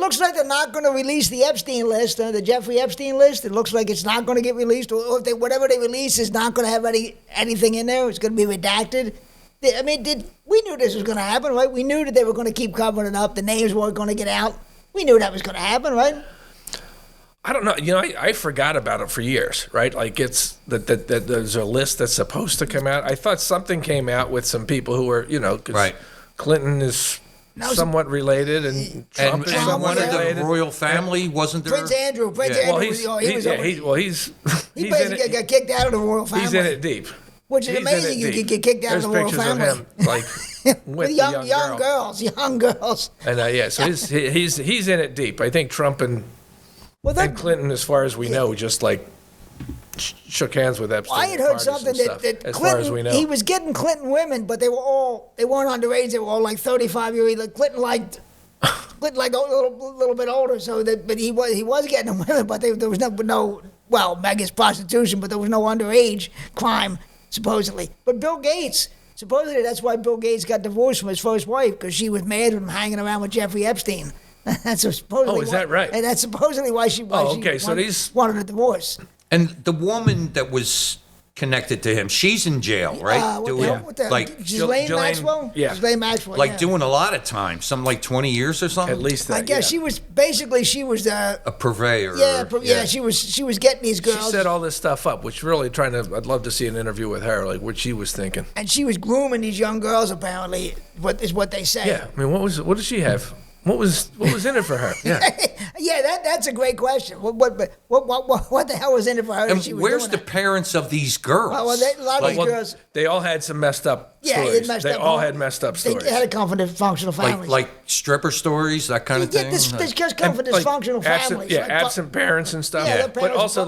looks like they're not going to release the Epstein list, the Jeffrey Epstein list. It looks like it's not going to get released, or if whatever they release is not going to have anything in there. It's going to be redacted. I mean, we knew this was going to happen, right? We knew that they were going to keep covering it up. The names weren't going to get out. We knew that was going to happen, right? I don't know. I forgot about it for years, right? Like it's that there's a list that's supposed to come out. I thought something came out with some people who were, because right. Clinton is somewhat related, and Trump is somewhat related. The royal family wasn't there. Prince Andrew. He basically got kicked out of the royal family. He's in it deep. Which is amazing. You could get kicked out of the royal family. Of him, like with young girls. And so he's in it deep. I think Trump and Clinton, as far as we know, just like shook hands with Epstein. I had heard something that as Clinton, far as we know, he was getting Clinton women, but they weren't underage. They were all like 35 years old. Clinton liked a little bit older, but he was getting them women, but there was Megan's prostitution, but there was no underage crime supposedly. But Bill Gates. Supposedly, that's why Bill Gates got divorced from his first wife, because she was mad with him hanging around with Jeffrey Epstein. That's supposedly. Is that right? And that's supposedly why she wanted a divorce. And the woman that was connected to him, she's in jail, right? Ghislaine Maxwell? Yeah. Ghislaine Maxwell, doing a lot of time, something like 20 years or something? At least that, I guess she was a purveyor. Yeah, she was getting these girls. She set all this stuff up, which really I'd love to see an interview with her, like what she was thinking. And she was grooming these young girls, apparently, what they say. Yeah, I mean, what did she have? What was in it for her? Yeah, that's a great question. What the hell was in it for her? And where's the parents of these girls? Well, a lot of these girls. They all had some messed up stories. They all had messed up stories. They had a come from dysfunctional families. Like stripper stories, that kind of thing? This just come from dysfunctional families. Absent parents and stuff. Yeah, but also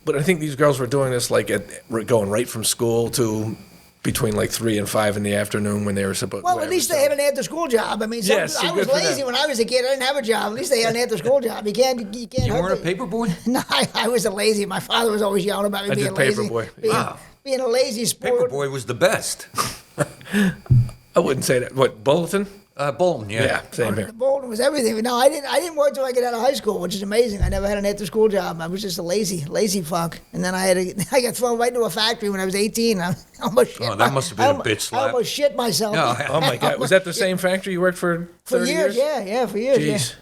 but I think these girls were doing this going right from school to between 3 and 5 in the afternoon when they were supposed. Well, at least they had an after-school job. I mean, I was lazy when I was a kid. I didn't have a job. At least they had an after-school job. You can't. You weren't a paper boy? No, I was a lazy. My father was always yelling about me being lazy. Paper boy. Being a lazy sport. Paper boy was the best. I wouldn't say that. What, Bulletin? Bolton, yeah. Yeah, same here. Bolton was everything. No, I didn't work till I got out of high school, which is amazing. I never had an after-school job. I was just a lazy fuck. And then I got thrown right into a factory when I was 18. I almost shit. That must have been a bitch slap. I almost shit myself. No, oh my God, was that the same factory you worked for 30 years? Yeah, for years. Jeez.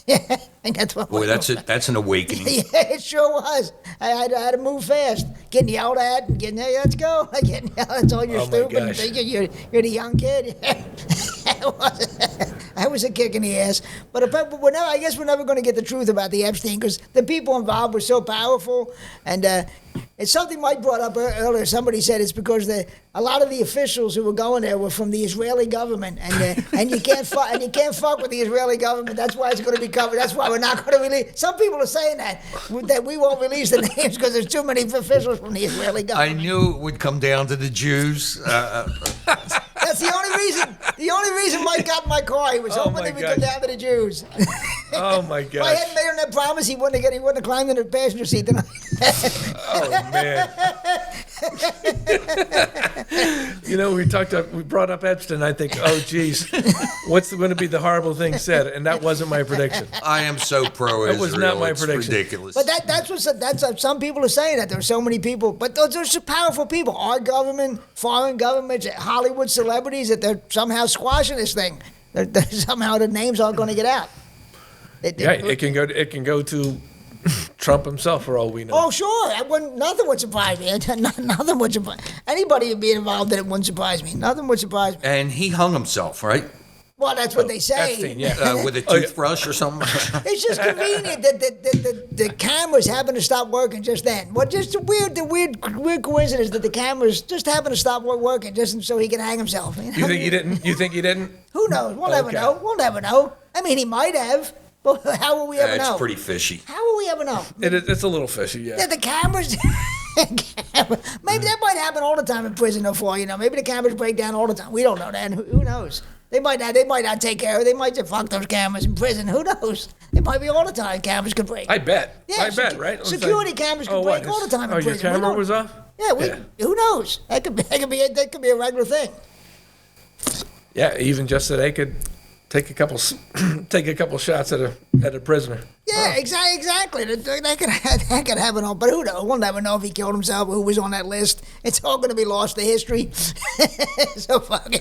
Yeah. And that's what boy, that's an awakening. Yeah, it sure was. I had to move fast. Getting yelled at and getting, hey, let's go. Getting yelled at, all you're stupid and thinking you're the young kid. I was a kick in the ass. But I guess we're never going to get the truth about the Epstein, because the people involved were so powerful. And it's something Mike brought up earlier. Somebody said it's because a lot of the officials who were going there were from the Israeli government, and you can't fuck with the Israeli government. That's why it's going to be covered. That's why we're not going to release. Some people are saying that we won't release the names because there's too many officials from the Israeli government. I knew it would come down to the Jews. That's the only reason. The only reason Mike got in my car. He was hoping that we come down to the Jews. Oh my God! If I hadn't made him that promise, he wouldn't have climbed in the passenger seat tonight. Oh man! we brought up Epstein. I think, oh geez, what's going to be the horrible thing said? And that wasn't my prediction. I am so pro-Israel. That was not my prediction. Ridiculous. But that's what some people are saying, that there are so many people. But those are powerful people. Our government, foreign governments, Hollywood celebrities, that they're somehow squashing this thing. Somehow the names aren't going to get out. It can go to Trump himself, for all we know. Oh, sure. Nothing would surprise me. Nothing would surprise anybody being involved in it. Wouldn't surprise me. Nothing would surprise me. And he hung himself, right? Well, that's what they say. Epstein, yeah. With a toothbrush or something. It's just convenient that the cameras happen to stop working just then. Well, just the weird coincidence that the cameras just happen to stop working just so he can hang himself. You think he didn't? You think he didn't? Who knows? We'll never know. We'll never know. I mean, he might have. But how will we ever know? It's pretty fishy. How will we ever know? It's a little fishy, yeah. The cameras. Maybe that might happen all the time in prison, Maybe the cameras break down all the time. We don't know that. Who knows? They might not take care of it. They might just fuck those cameras in prison. Who knows? It might be all the time cameras could break. I bet. Yeah, right? Security cameras could break all the time in prison. Your camera was off? Yeah, who knows? That could be a regular thing. Yeah, even just so they could take a couple shots at a prisoner. Yeah, exactly. That could happen. But who knows? We'll never know if he killed himself, who was on that list. It's all going to be lost to history. So fucking.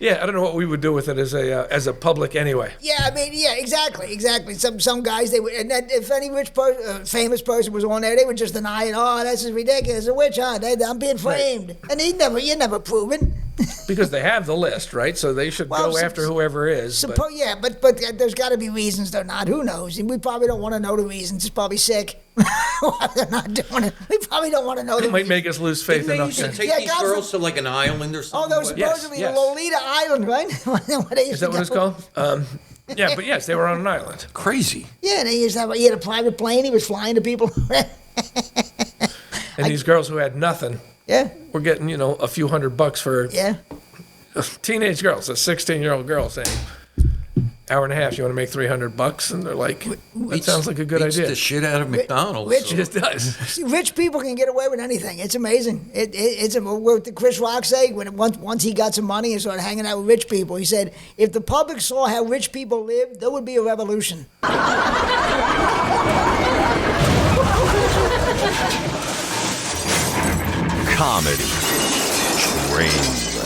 Yeah, I don't know what we would do with it as a public anyway. Yeah, I mean, yeah, exactly. Some guys they would, and then if any famous person was on there, they would just deny it. Oh, this is ridiculous. It's a witch hunt. I'm being framed, and you're never proven. Because they have the list, right? So they should go after whoever is. But there's got to be reasons they're not. Who knows? And we probably don't want to know the reasons. It's probably sick. Why they're not doing it. We probably don't want to know. It might make us lose faith Didn't enough. they used to take these girls to like an island or something? Oh, that was supposedly Yes. Lolita Island, right? Is that what it's called? Yeah, but yes, they were on an island. Crazy. Yeah, they used to have. He had a private plane. He was flying to people. And these girls who had nothing Yeah. were getting, a few $100 for Yeah. teenage girls, a 16-year-old girl saying, hour and a half, you want to make $300? And they're like, that sounds like a good Beats idea. the shit out of McDonald's. Rich- It just does. See, rich people can get away with anything. It's amazing. What did Chris Rock say once he got some money and started hanging out with rich people? He said, if the public saw how rich people live, there would be a revolution. Comedy. Train.